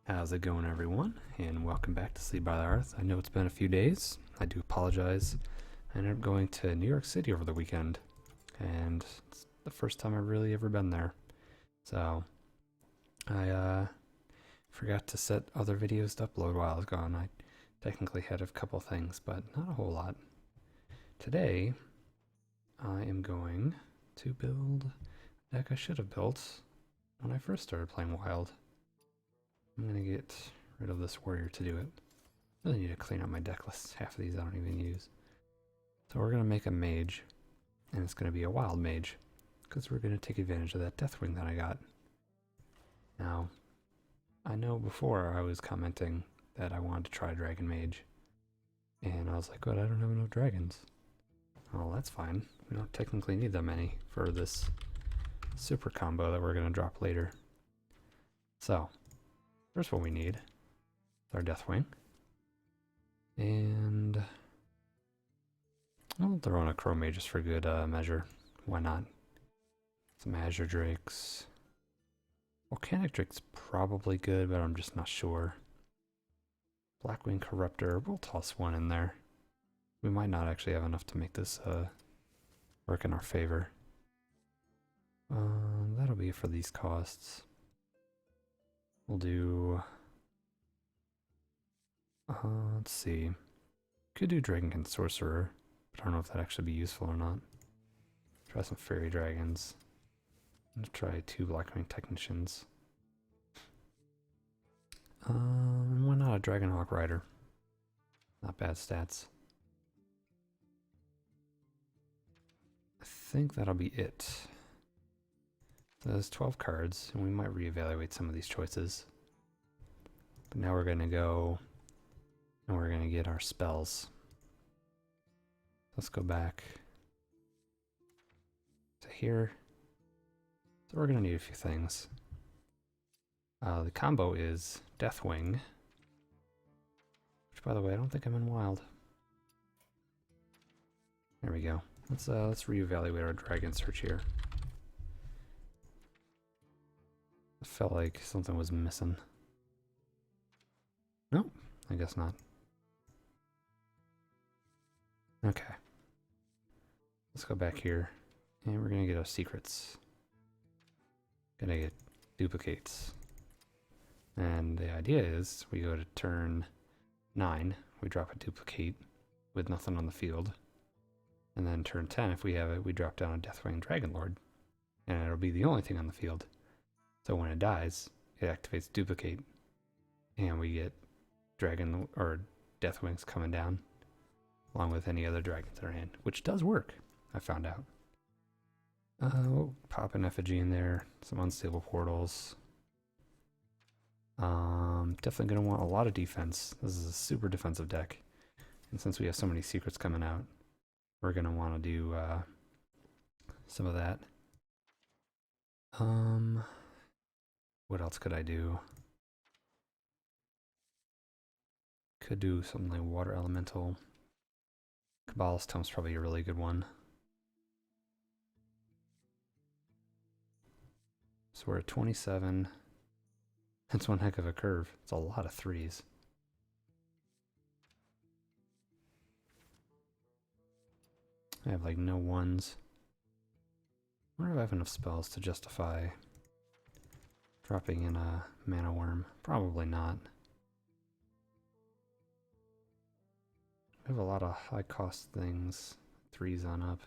How's it going, everyone? And welcome back to Sleep by the Hearth. I know it's been a few days. I do apologize. I ended up going to New York City over the weekend, and it's the first time I've really ever been there. So, I forgot to set other videos to upload while I was gone. I technically had a couple things, but not a whole lot. Today, I am going to build a deck I should have built when I first started playing Wild. I'm gonna get rid of this warrior to do it. I really need to clean out my deck list. Half of these I don't even use. So we're gonna make a mage, and it's gonna be a wild mage, because we're gonna take advantage of that Deathwing that I got. Now, I know before I was commenting that I wanted to try Dragon Mage, and I was like, but I don't have enough dragons. Well, that's fine. We don't technically need that many for this super combo that we're gonna drop later. So, first what we need is our Deathwing. And I'll throw in a Crow Mage just for good measure. Why not? Some Azure Drakes. Volcanic Drake's probably good, but I'm just not sure. Blackwing Corruptor, we'll toss one in there. We might not actually have enough to make this work in our favor. That'll be for these costs. We'll do... let's see. Could do Dragonkin Sorcerer, but I don't know if that'd actually be useful or not. Try some Fairy Dragons. I'm gonna try 2 Blackwing Technicians. And why not a Dragonhawk Rider? Not bad stats. I think that'll be it. So there's 12 cards, and we might reevaluate some of these choices. But now we're gonna go and we're gonna get our spells. Let's go back to here. So we're gonna need a few things. The combo is Deathwing, which, by the way, I don't think I'm in Wild. There we go. Let's reevaluate our dragon search here. I felt like something was missing. Nope, I guess not. Okay. Let's go back here, and we're gonna get our secrets. Gonna get duplicates. And the idea is we go to turn 9, we drop a duplicate with nothing on the field. And then turn 10, if we have it, we drop down a Deathwing Dragonlord. And it'll be the only thing on the field. So when it dies, it activates duplicate. And we get Dragon or Deathwings coming down, along with any other dragons that are in, which does work, I found out. We'll pop an effigy in there, some unstable portals. Definitely gonna want a lot of defense. This is a super defensive deck. And since we have so many secrets coming out, we're gonna want to do some of that. What else could I do? Could do something like Water Elemental. Kabbalah's Tome's probably a really good one. So we're at 27. That's one heck of a curve. It's a lot of 3s. I have like no 1s. I wonder if I have enough spells to justify dropping in a Mana Worm. Probably not. I have a lot of high cost things. 3s on up.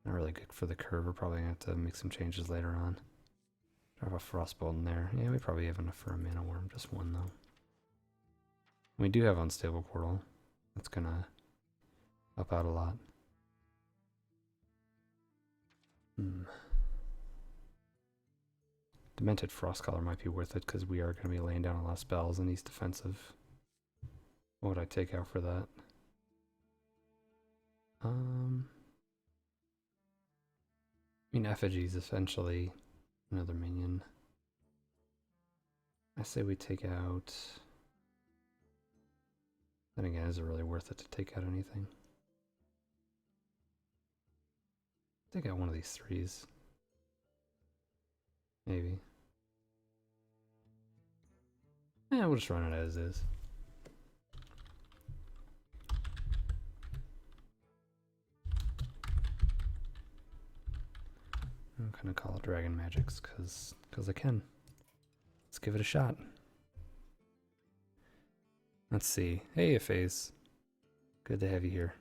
Not really good for the curve. We're probably going to have to make some changes later on. Drop a Frostbolt in there. Yeah, we probably have enough for a Mana Worm. Just 1 though. We do have Unstable Portal. That's going to help out a lot. Demented Frostcaller might be worth it because we are going to be laying down a lot of spells and he's defensive. What would I take out for that? I mean, Effigy is essentially another minion. I say we take out... Then again, is it really worth it to take out anything? Take out one of these 3s. Maybe. Yeah, we'll just run it as is. I'm gonna call it Dragon Magics because I can. Let's give it a shot. Let's see. Hey, Phase. Good to have you here.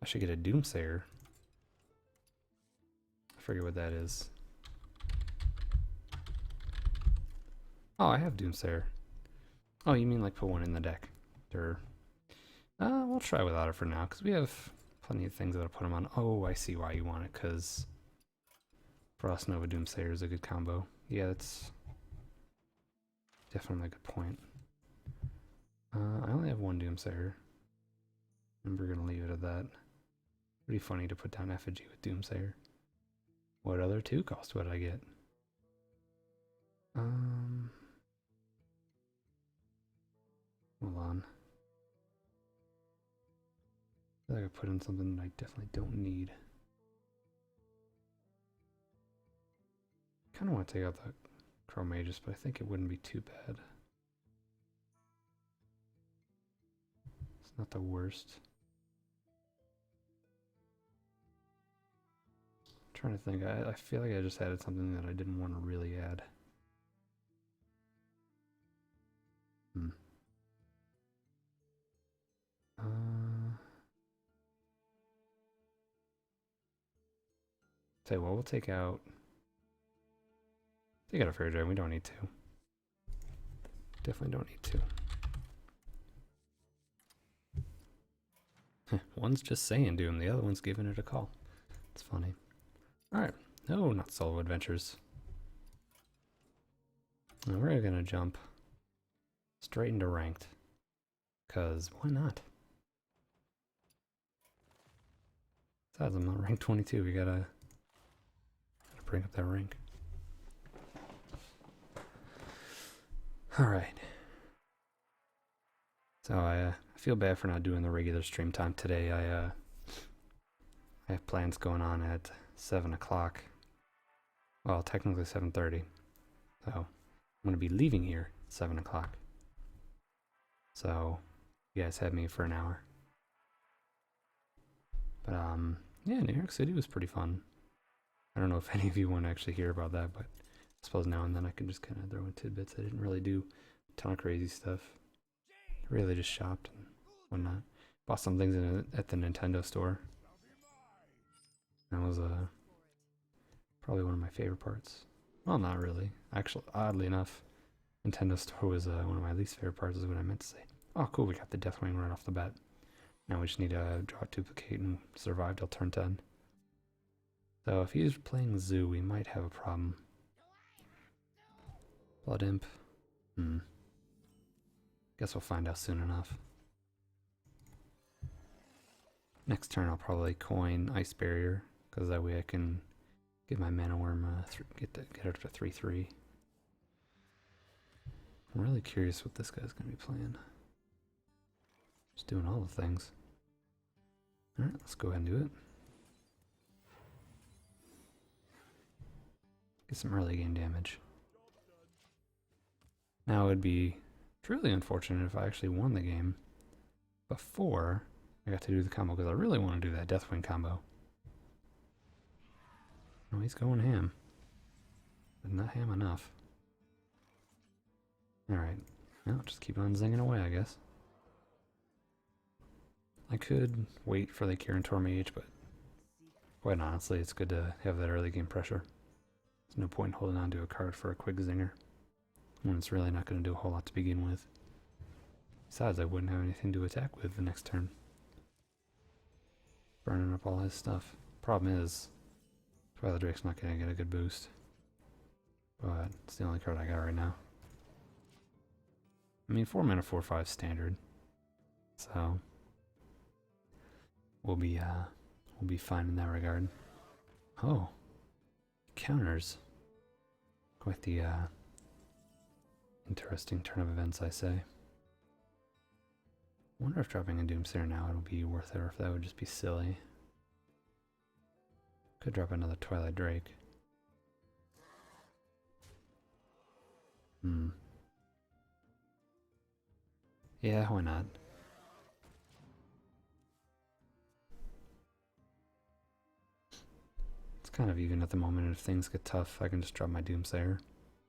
I should get a Doomsayer. I forget what that is. Oh, I have Doomsayer. Oh, you mean like put one in the deck? Or, we'll try without it for now, because we have plenty of things that'll put them on. Oh, I see why you want it, because Frost Nova Doomsayer is a good combo. Yeah, that's definitely a good point. I only have one Doomsayer, and we're gonna leave it at that. Pretty funny to put down effigy with Doomsayer. What other 2 cost would I get? Hold on. I feel like I put in something that I definitely don't need. Kind of want to take out the Crow Mages, but I think it wouldn't be too bad. It's not the worst. I'm trying to think. I feel like I just added something that I didn't want to really add. Tell you what, we'll take out a Fairy Dragon. We don't need to. Definitely don't need to. One's just saying Doom, the other one's giving it a call. It's funny. Alright. No, not solo adventures. Now we're gonna jump straight into ranked. Cause why not? Besides, I'm not rank 22. We gotta bring up that rank. Alright. So I feel bad for not doing the regular stream time today. I have plans going on at 7 o'clock. Well, technically 7:30. So I'm going to be leaving here at 7 o'clock. So you guys had me for an hour. But yeah, New York City was pretty fun. I don't know if any of you want to actually hear about that, but I suppose now and then I can just kind of throw in tidbits. I didn't really do a ton of crazy stuff. Really just shopped and whatnot. Bought some things at the Nintendo store. That was probably one of my favorite parts. Well, not really. Actually, oddly enough, Nintendo store was one of my least favorite parts, is what I meant to say. Oh, cool, we got the Deathwing right off the bat. Now we just need to draw a duplicate and survive till turn 10. So if he's playing Zoo, we might have a problem. Blood Imp. Guess we'll find out soon enough. Next turn I'll probably coin Ice Barrier, because that way I can get my Mana Worm, get it up to 3/3. I'm really curious what this guy's going to be playing. Just doing all the things. Alright, let's go ahead and do it. Get some early game damage. Now it would be truly unfortunate if I actually won the game before I got to do the combo, because I really want to do that Deathwing combo. Oh, he's going ham. But not ham enough. Alright. Well, just keep on zinging away, I guess. I could wait for the Kirin Mage, but quite honestly, it's good to have that early game pressure. There's no point in holding on to a card for a quick zinger when it's really not going to do a whole lot to begin with. Besides, I wouldn't have anything to attack with the next turn. Burning up all his stuff. Problem is, Twilight Drake's not going to get a good boost. But it's the only card I got right now. I mean, 4 mana 4/5 standard. So we'll be fine in that regard. Oh. Counters. Quite the interesting turn of events, I say. Wonder if dropping a Doomsayer now it'll be worth it, or if that would just be silly. Could drop another Twilight Drake. Yeah, why not? It's kind of even at the moment. If things get tough, I can just drop my Doomsayer.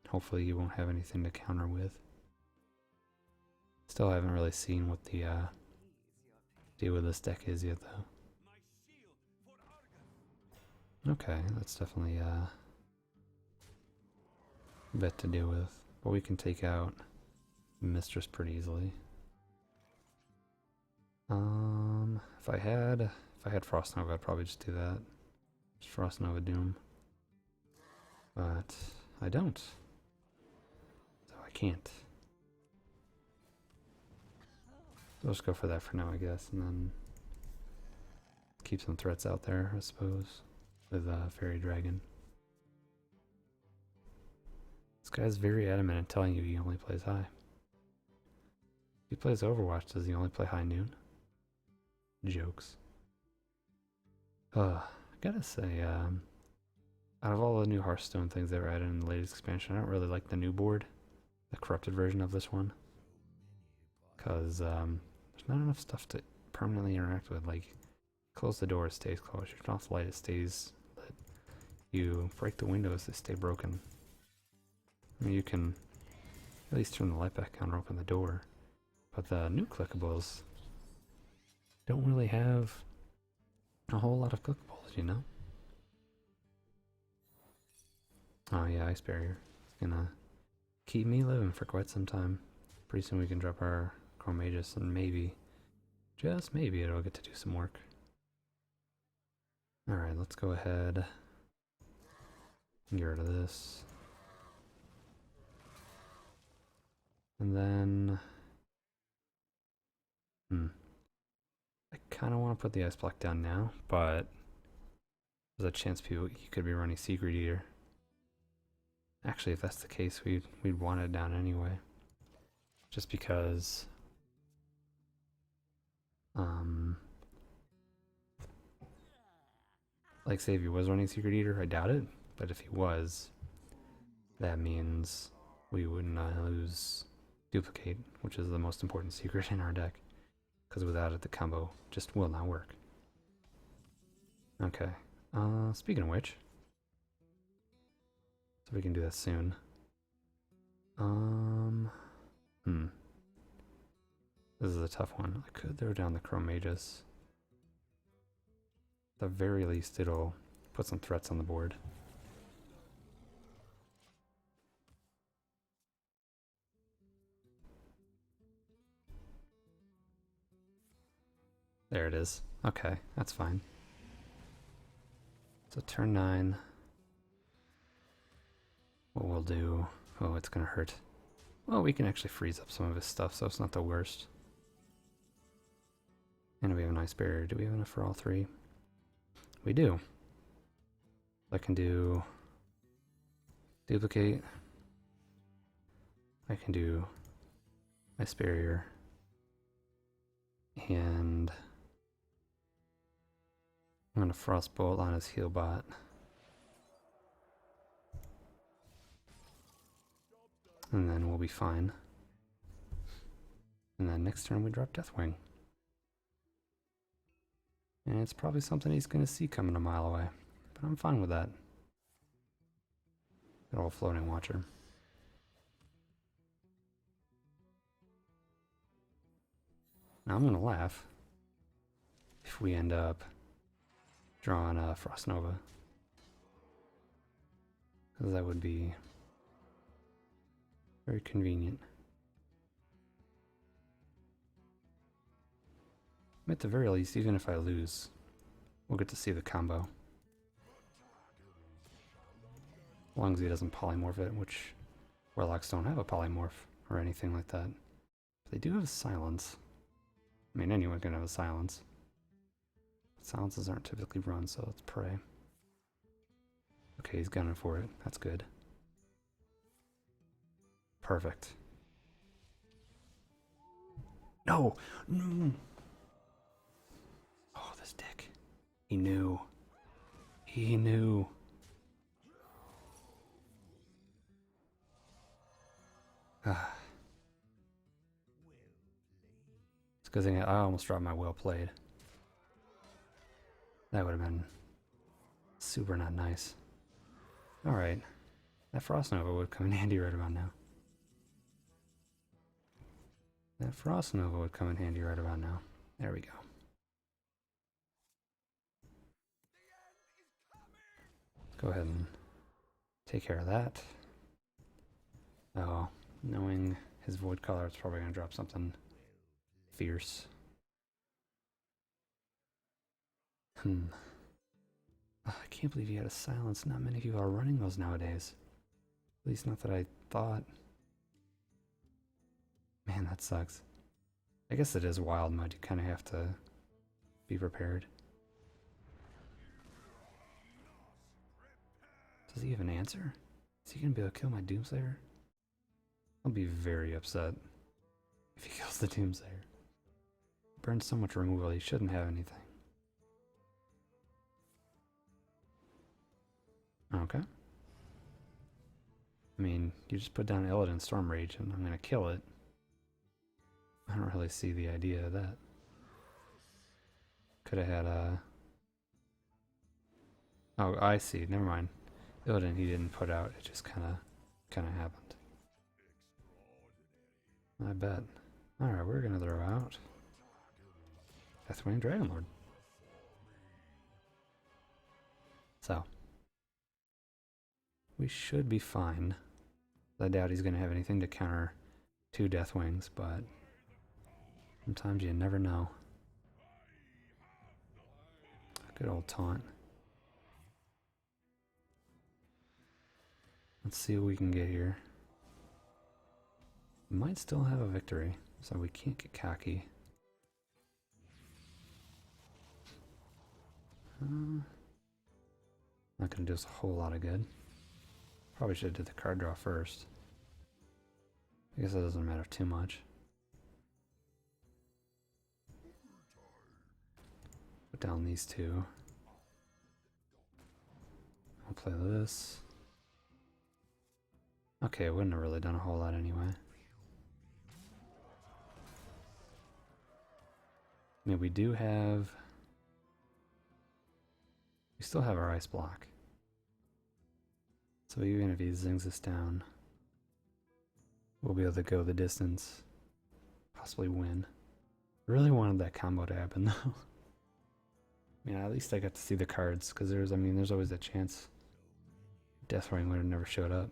Hopefully you won't have anything to counter with. Still haven't really seen what the deal with this deck is yet, though. Okay, that's definitely a bit to deal with. But we can take out Mistress pretty easily. If I had Frost Nova, I'd probably just do that. Just Frost Nova Doom. But I don't. So I can't. So I'll just go for that for now, I guess, and then keep some threats out there, I suppose, with Fairy Dragon. This guy's very adamant in telling you he only plays high. If he plays Overwatch, does he only play high noon? Jokes. I gotta say, out of all the new Hearthstone things that were added in the latest expansion, I don't really like the new board, the corrupted version of this one, because there's not enough stuff to permanently interact with. Like, close the door, it stays closed. You turn off the light, it stays lit. You break the windows, they stay broken. I mean, you can at least turn the light back on or open the door, but the new clickables don't really have a whole lot of clickables, you know? Oh yeah, Ice Barrier. It's gonna keep me living for quite some time. Pretty soon we can drop our Mages and maybe, just maybe, it'll get to do some work. Alright, let's go ahead and get rid of this. And then, I kind of want to put the Ice Block down now, but there's a chance you could be running Secret Eater. Actually, if that's the case, we'd want it down anyway. Just because, like, say if he was running Secret Eater, I doubt it, but if he was, that means we wouldn't lose Duplicate, which is the most important secret in our deck, because without it the combo just will not work. Okay, speaking of which, so we can do that soon. This is a tough one. I could throw down the Mages. At the very least, it'll put some threats on the board. There it is. Okay, that's fine. So turn 9. What we'll do... Oh, it's gonna hurt. Well, we can actually freeze up some of his stuff, so it's not the worst. And we have an Ice Barrier. Do we have enough for all three? We do. I can do Duplicate. I can do Ice Barrier. And I'm gonna Frostbolt on his heal bot. And then we'll be fine. And then next turn we drop Deathwing. And it's probably something he's gonna see coming a mile away. But I'm fine with that. Good old Floating Watcher. Now I'm gonna laugh if we end up drawing a Frost Nova, because that would be very convenient. At the very least, even if I lose, we'll get to see the combo. As long as he doesn't polymorph it, which Warlocks don't have a polymorph or anything like that. But they do have a silence. I mean, anyone can have a silence. Silences aren't typically run, so let's pray. Okay, he's gunning for it. That's good. Perfect. No! No! Oh, this dick. He knew. He knew. Because I almost dropped my well played. That would have been super not nice. Alright. That Frost Nova would come in handy right about now. That Frost Nova would come in handy right about now. There we go. Let's go ahead and take care of that. Oh, knowing his Void Collar, it's probably going to drop something fierce. I can't believe he had a silence. Not many people are running those nowadays. At least not that I thought. Man, that sucks. I guess it is wild mode. You kind of have to be prepared. Does he have an answer? Is he going to be able to kill my Doomslayer? I'll be very upset if he kills the Doomslayer. Burns so much removal, he shouldn't have anything. Okay. I mean, you just put down Illidan Storm Rage and I'm going to kill it. I don't really see the idea of that. Could have had a... Oh, I see. Never mind. Illidan he didn't put out. It just kind of happened. I bet. Alright, we're going to throw out Deathwing Dragonlord. So. We should be fine. I doubt he's going to have anything to counter 2 Deathwings, but sometimes you never know. Good old taunt. Let's see what we can get here. We might still have a victory, so we can't get cocky. Not going to do us a whole lot of good. Probably should have did the card draw first. I guess that doesn't matter too much. Put down these 2. I'll play this. Okay, it wouldn't have really done a whole lot anyway. I mean, we still have our ice block. So even if he zings us down, we'll be able to go the distance, possibly win. Really wanted that combo to happen though. I mean, at least I got to see the cards, because there's always that chance Deathwing would have never showed up.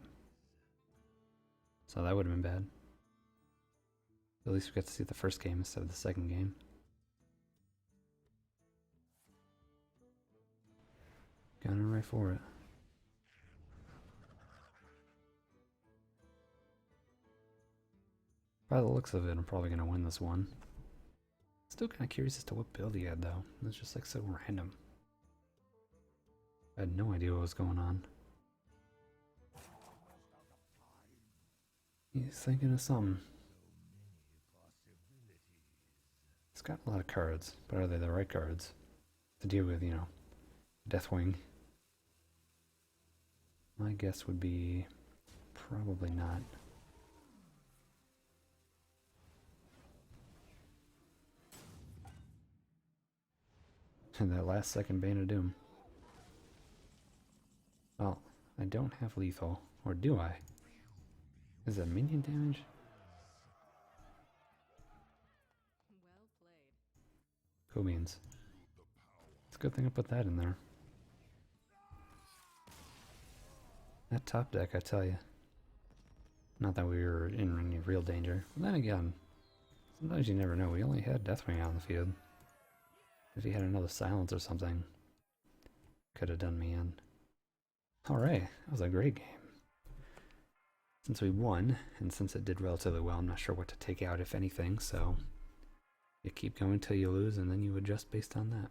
So that would have been bad. At least we got to see the first game instead of the second game. Gunning right for it. By the looks of it, I'm probably going to win this one. Still kind of curious as to what build he had, though. It was just like so random. I had no idea what was going on. He's thinking of something. It's got a lot of cards, but are they the right cards to deal with, you know, Deathwing? My guess would be probably not. And that last second Bane of Doom. Well, I don't have lethal, or do I? Is that minion damage? Well played. Cool beans. It's a good thing I put that in there. That top deck, I tell you. Not that we were in any real danger. But then again, sometimes you never know. We only had Deathwing out on the field. If he had another silence or something, could have done me in. Alright, that was a great game. Since we won, and since it did relatively well, I'm not sure what to take out, if anything, so you keep going till you lose, and then you adjust based on that.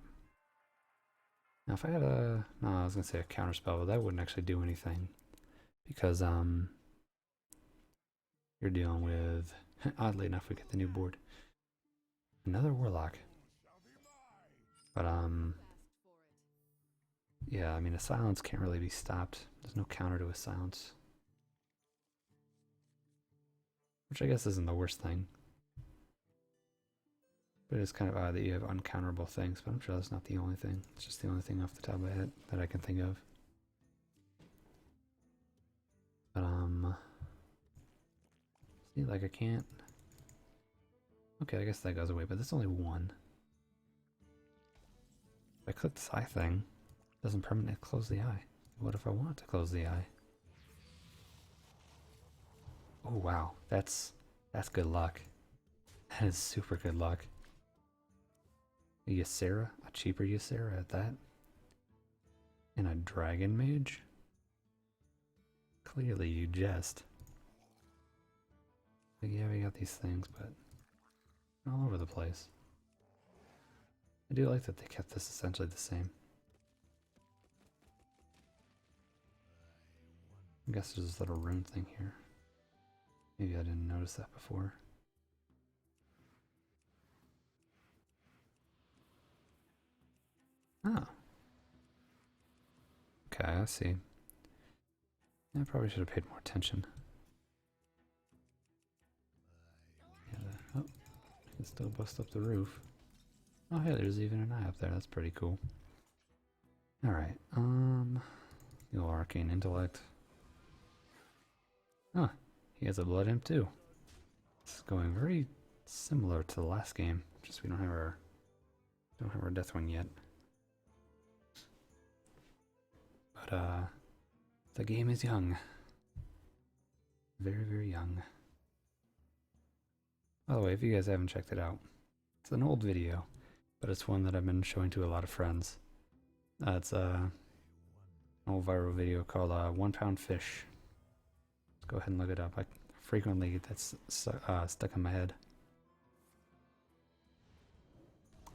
Now if I had a... no, I was going to say a counterspell, but that wouldn't actually do anything. Because, you're dealing with... oddly enough, we get the new board. Another Warlock. But, yeah, I mean, a silence can't really be stopped. There's no counter to a silence. Which I guess isn't the worst thing. But it's kind of odd that you have uncounterable things, but I'm sure that's not the only thing. It's just the only thing off the top of my head that I can think of. But, see, like I can't... Okay, I guess that goes away, but that's only one. If I click this eye thing, it doesn't permanently close the eye. What if I want to close the eye? Oh wow, that's good luck. That is super good luck. A Ysera, a cheaper Ysera at that. And a Dragon Mage? Clearly you jest. But yeah, we got these things, but all over the place. I do like that they kept this essentially the same. I guess there's this little rune thing here. Maybe I didn't notice that before. Oh. Okay, I see. I probably should have paid more attention. Yeah, oh, I can still bust up the roof. Oh hey, there's even an eye up there. That's pretty cool. Alright, your arcane intellect. Huh, he has a blood imp too. It's going very similar to the last game. Just we don't have our Deathwing yet. But the game is young. Very, very young. By the way, if you guys haven't checked it out, it's an old video, but it's one that I've been showing to a lot of friends. It's an old viral video called 1 Pound Fish. Let's go ahead and look it up. I frequently that's stuck in my head.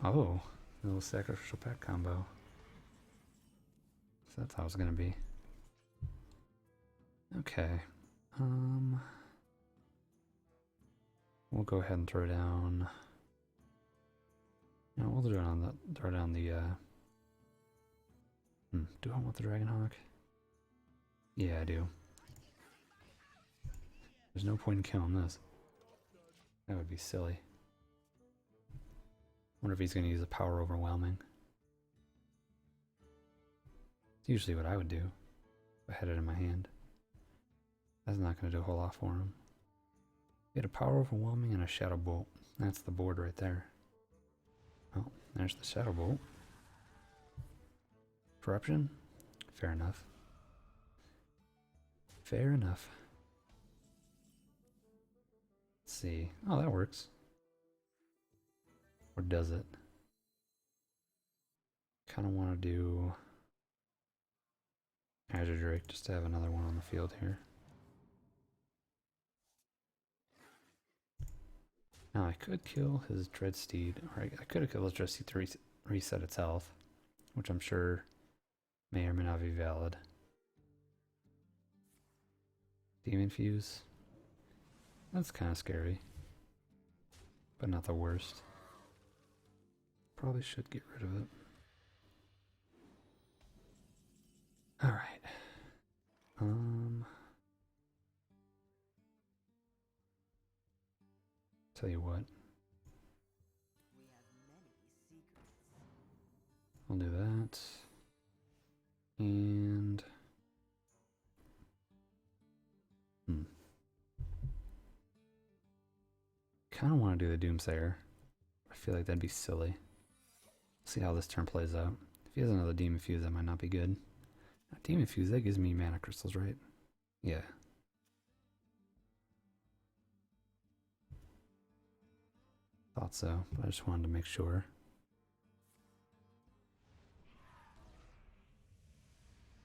Oh, a little sacrificial pet combo. So that's how it's gonna be. Okay. We'll go ahead and throw down. No, we'll throw down the. Do I want the Dragonhawk? Yeah, I do. There's no point in killing this. That would be silly. Wonder if he's going to use a power overwhelming. It's usually what I would do if I had it in my hand. That's not going to do a whole lot for him. He had a power overwhelming and a shadow bolt. That's the board right there. Oh, there's the shadow bolt. Corruption? Fair enough. Fair enough. Let's see. Oh, that works. Or does it? Kind of want to do Azure Drake just to have another one on the field here. Now I could kill his Dreadsteed, or I could have killed his Dreadsteed to reset its health, which I'm sure may or may not be valid. Demon Fuse. That's kind of scary, but not the worst. Probably should get rid of it. Alright. Tell you what. I'll do that. And kind of want to do the Doomsayer. I feel like that'd be silly. See how this turn plays out. If he has another Demon Fuse, that might not be good. Demon Fuse, that gives me mana crystals, right? Yeah. Thought so, but I just wanted to make sure.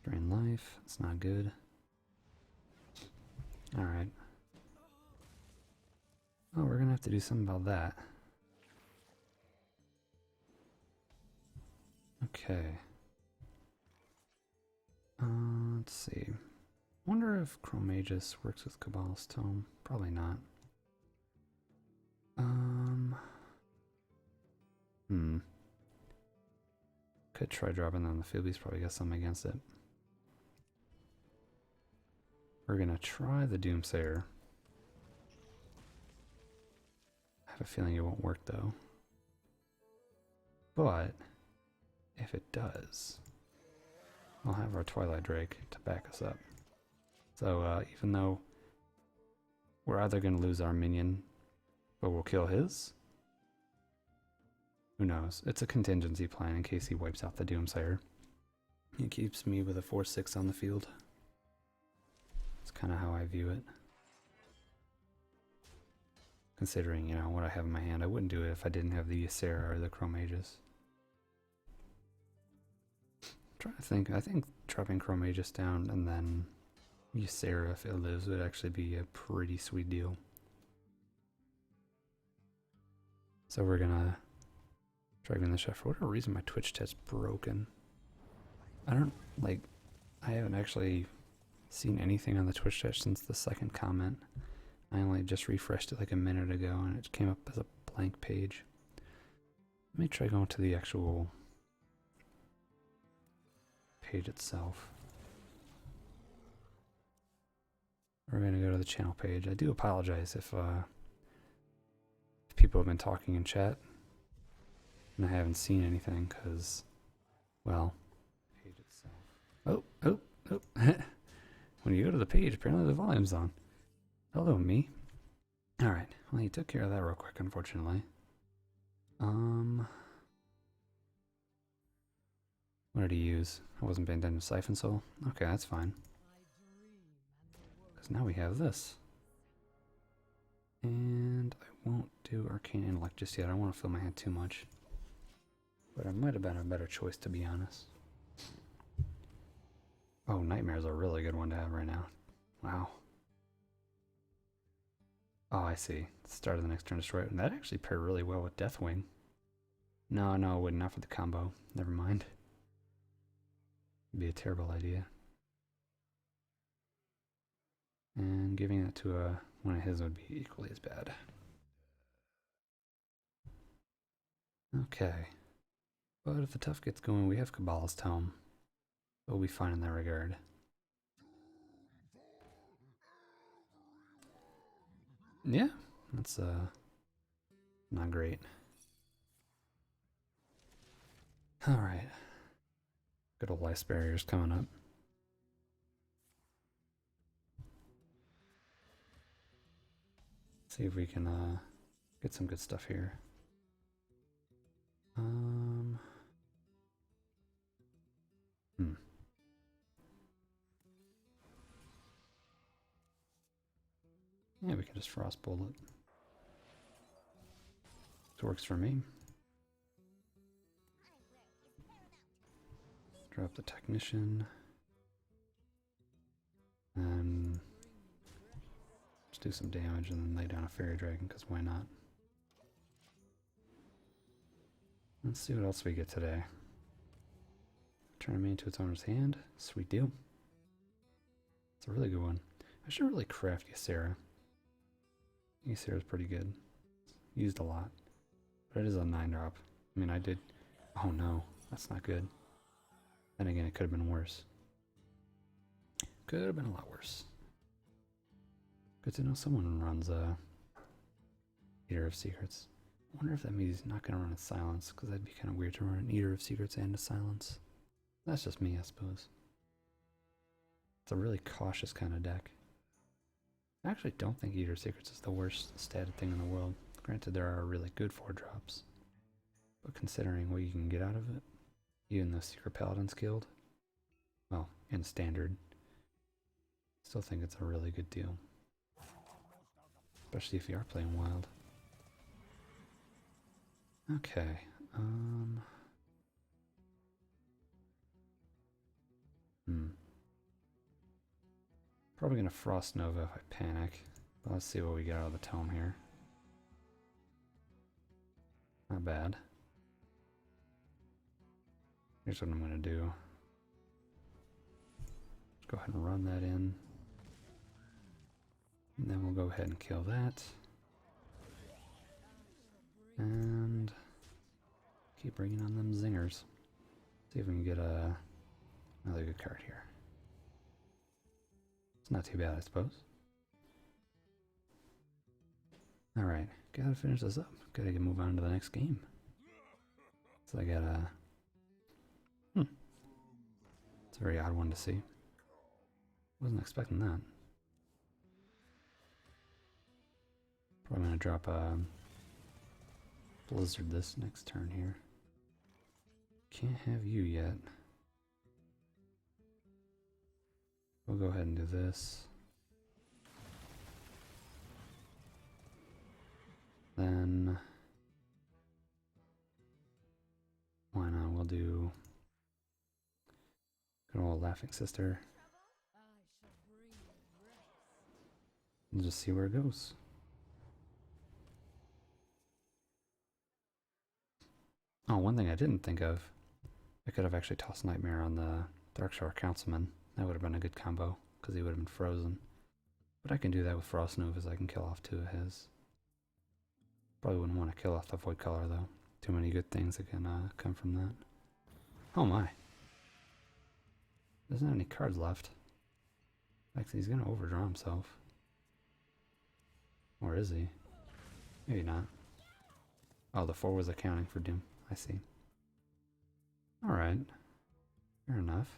Drain life, that's not good. Alright. Oh, we're gonna have to do something about that. Okay. Let's see. Wonder if Chromagus works with Cabal's Tome. Probably not. Could try dropping that on the field. He's probably got something against it. We're gonna try the Doomsayer. I have a feeling it won't work though. But if it does, we'll have our Twilight Drake to back us up. So even though we're either going to lose our minion, but we'll kill his, who knows? It's a contingency plan in case he wipes out the Doomsayer. It keeps me with a 4/6 on the field. That's kind of how I view it. Considering, you know, what I have in my hand, I wouldn't do it if I didn't have the Ysera or the Chromages. Trying to think, I think dropping Chromages down and then Ysera, if it lives, would actually be a pretty sweet deal. So we're gonna Dragon the Chef. For whatever reason, my Twitch chat's broken. I don't, like, I haven't actually seen anything on the Twitch chat since the second comment. I only just refreshed it like a minute ago and it came up as a blank page. Let me try going to the actual page itself. We're going to go to the channel page. I do apologize if people have been talking in chat and I haven't seen anything because, well, page itself. Oh. When you go to the page, apparently the volume's on. Hello, me. Alright, well, you took care of that real quick, unfortunately. What did he use? I wasn't paying attention to Siphon Soul. Okay, that's fine. Because now we have this. And I won't do Arcane Intellect just yet. I don't want to fill my hand too much. But it might have been a better choice, to be honest. Oh, Nightmare's a really good one to have right now. Wow. Oh, I see. Start of the next turn, destroy it. And that actually paired really well with Deathwing. No, it wouldn't. Not for the combo. Never mind. It'd be a terrible idea. And giving it to one of his would be equally as bad. Okay. But if the tough gets going, we have Kabbalah's Tome. We'll be fine in that regard. Yeah, that's not great. Alright. Good old Ice Barrier's coming up. See if we can get some good stuff here. Yeah, we can just Frostbolt it. It works for me. Drop the Technician. And just do some damage and then lay down a Fairy Dragon, because why not? Let's see what else we get today. Turn me into its owner's hand. Sweet deal. It's a really good one. I should really craft Ysera. Ysera's pretty good. Used a lot. But it is a 9-drop. I mean, I did... Oh no, that's not good. Then again, it could have been worse. Could have been a lot worse. Good to know someone runs Eater of Secrets. I wonder if that means he's not going to run a Silence, because that'd be kind of weird to run an Eater of Secrets and a Silence. That's just me, I suppose. It's a really cautious kind of deck. I actually don't think Eater of Secrets is the worst statted thing in the world. Granted, there are really good 4-drops. But considering what you can get out of it, even the Secret Paladins Guild, well, in Standard, still think it's a really good deal. Especially if you are playing Wild. Okay, Probably gonna Frost Nova if I panic. But let's see what we get out of the tome here. Not bad. Here's what I'm gonna do. Let's go ahead and run that in. And then we'll go ahead and kill that. And keep bringing on them zingers. See if we can get another good card here. It's not too bad, I suppose. Alright, gotta finish this up. Gotta move on to the next game. So I got a... It's a very odd one to see. Wasn't expecting that. Probably gonna drop a Blizzard this next turn here. Can't have you yet. We'll go ahead and do this. Then why not? We'll do good old Laughing Sister. We'll just see where it goes. Oh, one thing I didn't think of. I could have actually tossed Nightmare on the Darkshore Councilman. That would have been a good combo, because he would have been frozen. But I can do that with Frost Nova, as I can kill off 2 of his. Probably wouldn't want to kill off the Void Color, though. Too many good things that can come from that. Oh my. Doesn't have any cards left. Actually, he's going to overdraw himself. Or is he? Maybe not. Oh, the 4 was accounting for Doom. I see. Alright. Fair enough.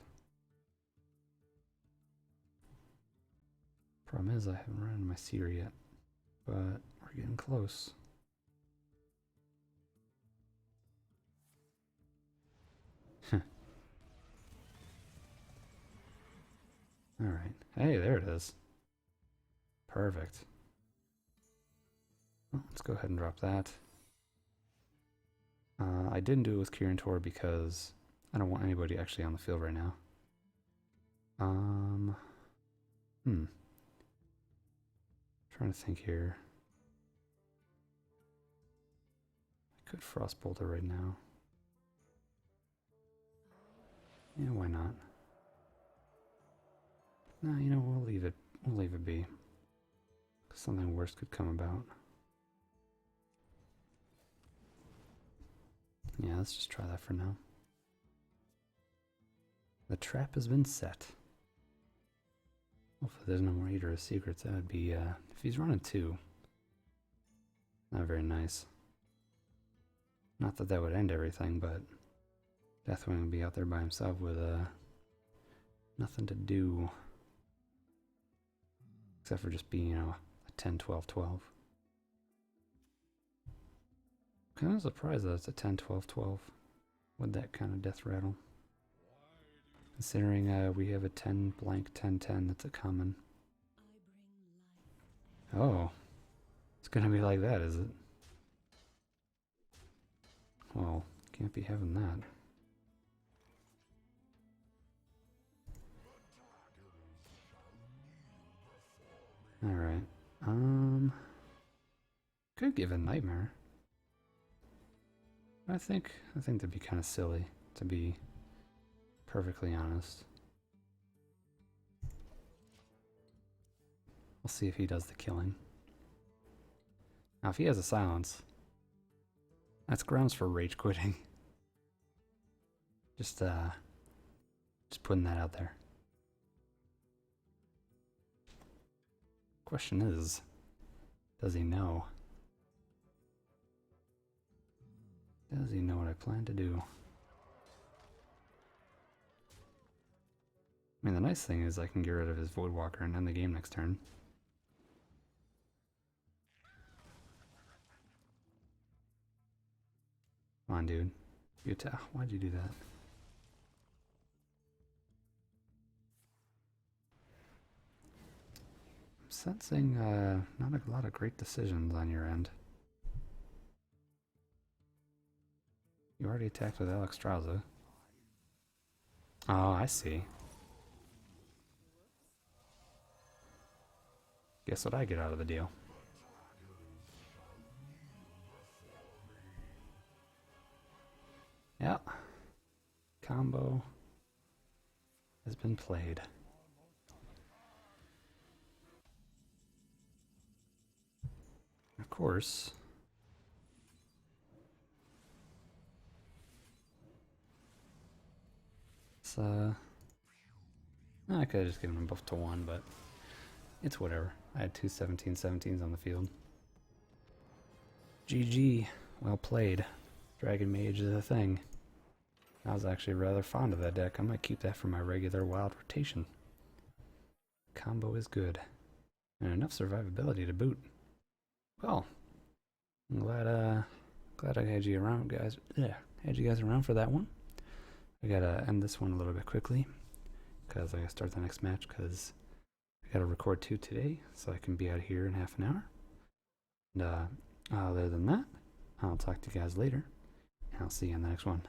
Problem is, I haven't run into my seer yet. But we're getting close. Alright. Hey, there it is. Perfect. Well, let's go ahead and drop that. I didn't do it with Kirin Tor because I don't want anybody actually on the field right now. Trying to think here. I could Frostbolt it right now. Yeah, why not? No, you know, we'll leave it. We'll leave it be. Something worse could come about. Yeah, let's just try that for now. The trap has been set. Hopefully there's no more Eater of Secrets. That would be, if he's running 2. Not very nice. Not that that would end everything, but Deathwing would be out there by himself with, nothing to do. Except for just being, you know, a 10, 12, 12. Kind of surprised that it's a 10, 12, 12 with that kind of death rattle. Considering we have a 10 blank 10, 10 that's a common. Oh, it's gonna be like that, is it? Well, can't be having that. Alright, could give a Nightmare. I think that'd be kind of silly, to be perfectly honest. We'll see if he does the killing. Now, if he has a silence, that's grounds for rage quitting. Just putting that out there. Question is, does he know? Does he know what I plan to do? I mean, the nice thing is I can get rid of his Voidwalker and end the game next turn. Come on, dude. You why'd you do that? I'm sensing not a lot of great decisions on your end. You already attacked with Alexstrasza. Oh, I see. Guess what I get out of the deal? Yeah. Combo has been played. Of course. I could have just given them both to 1, but it's whatever. I had 2 17-17s on the field. GG. Well played. Dragon Mage is a thing. I was actually rather fond of that deck. I might keep that for my regular wild rotation. Combo is good. And enough survivability to boot. Well, I'm glad I had you around, guys. Yeah, had you guys around for that one. I gotta end this one a little bit quickly because I gotta start the next match because I gotta record 2 today, so I can be out of here in half an hour. And other than that, I'll talk to you guys later. And I'll see you in the next one.